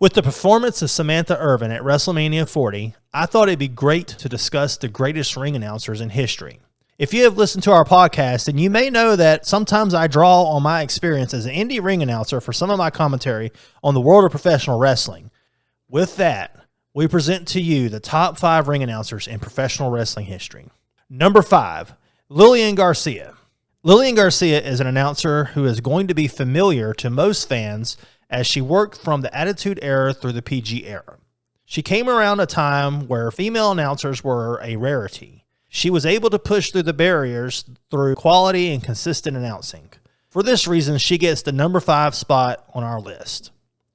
With the performance of Samantha Irvin at WrestleMania 40, I thought it'd be great to discuss the greatest ring announcers in history. If you have listened to our podcast, then you may know that sometimes I draw on my experience as an indie ring announcer for some of my commentary on the world of professional wrestling. With that, we present to you the top 5 ring announcers in professional wrestling history. Number 5, Lillian Garcia. Lillian Garcia is an announcer who is going to be familiar to most fans as she worked from the Attitude Era through the PG era. She came around a time where female announcers were a rarity. She was able to push through the barriers through quality and consistent announcing. For this reason, she gets the number 5 spot on our list.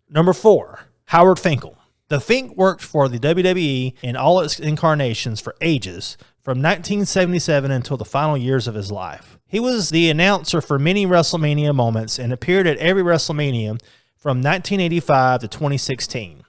Number 4, Howard Finkel. The Fink worked for the WWE in all its incarnations for ages, from 1977 until the final years of his life. He was the announcer for many WrestleMania moments and appeared at every WrestleMania from 1985 to 2016.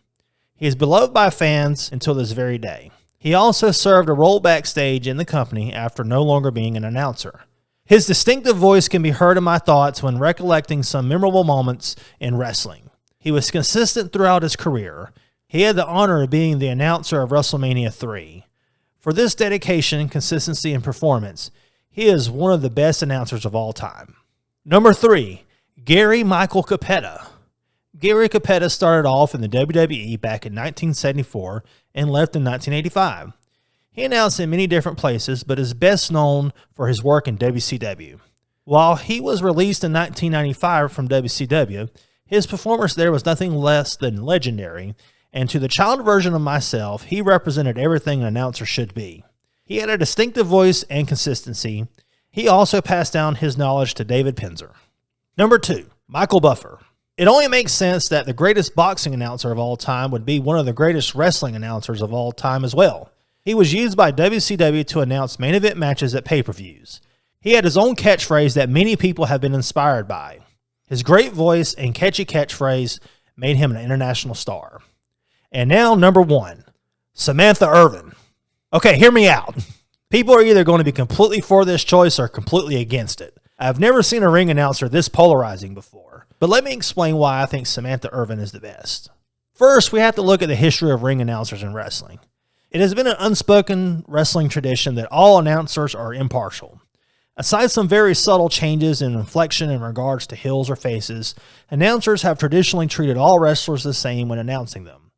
He is beloved by fans until this very day. He also served a role backstage in the company after no longer being an announcer. His distinctive voice can be heard in my thoughts when recollecting some memorable moments in wrestling. He was consistent throughout his career. He had the honor of being the announcer of WrestleMania 3. For this dedication, consistency, and performance, he is one of the best announcers of all time. Number 3, Gary Michael Capetta. Gary Capetta started off in the WWE back in 1974 and left in 1985. He announced in many different places, but is best known for his work in WCW. While he was released in 1995 from WCW, his performance there was nothing less than legendary, and to the child version of myself, he represented everything an announcer should be. He had a distinctive voice and consistency. He also passed down his knowledge to David Penzer. Number 2, Michael Buffer. It only makes sense that the greatest boxing announcer of all time would be one of the greatest wrestling announcers of all time as well. He was used by WCW to announce main event matches at pay-per-views. He had his own catchphrase that many people have been inspired by. His great voice and catchy catchphrase made him an international star. And now, number 1, Samantha Irvin. Okay, hear me out. People are either going to be completely for this choice or completely against it. I've never seen a ring announcer this polarizing before, but let me explain why I think Samantha Irvin is the best. First, we have to look at the history of ring announcers in wrestling. It has been an unspoken wrestling tradition that all announcers are impartial. Aside some very subtle changes in inflection in regards to heels or faces, announcers have traditionally treated all wrestlers the same when announcing them,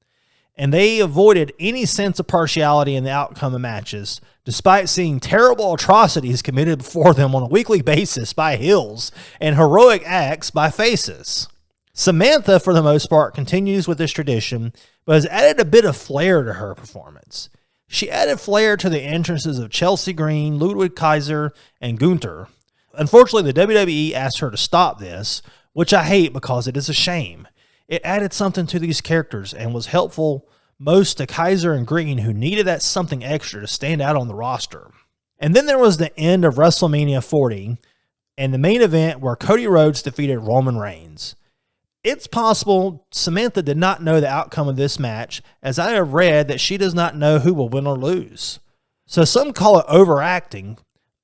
and they avoided any sense of partiality in the outcome of matches, despite seeing terrible atrocities committed before them on a weekly basis by heels and heroic acts by faces. Samantha, for the most part, continues with this tradition, but has added a bit of flair to her performance. She added flair to the entrances of Chelsea Green, Ludwig Kaiser, and Gunther. Unfortunately, the WWE asked her to stop this, which I hate because it is a shame. It added something to these characters and was helpful most to Kaiser and Green, who needed that something extra to stand out on the roster. And then there was the end of WrestleMania 40 and the main event where Cody Rhodes defeated Roman Reigns. It's possible Samantha did not know the outcome of this match, as I have read that she does not know who will win or lose. So some call it overacting,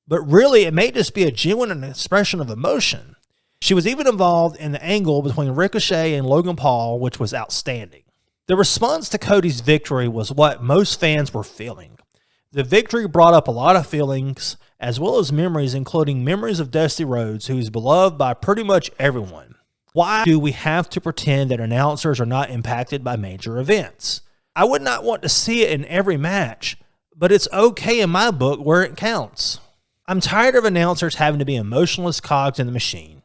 but really it may just be a genuine expression of emotion. She was even involved in the angle between Ricochet and Logan Paul, which was outstanding. The response to Cody's victory was what most fans were feeling. The victory brought up a lot of feelings, as well as memories, including memories of Dusty Rhodes, who is beloved by pretty much everyone. Why do we have to pretend that announcers are not impacted by major events? I would not want to see it in every match, but it's okay in my book where it counts. I'm tired of announcers having to be emotionless cogs in the machine.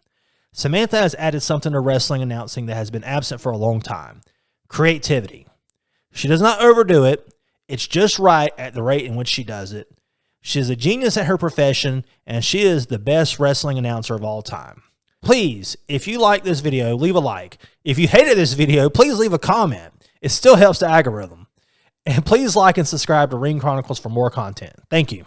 Samantha has added something to wrestling announcing that has been absent for a long time: creativity. She does not overdo it. It's just right at the rate in which she does it. She is a genius at her profession, and she is the best wrestling announcer of all time. Please, if you like this video, leave a like. If you hated this video, please leave a comment. It still helps the algorithm. And please like and subscribe to Ring Chronicles for more content. Thank you.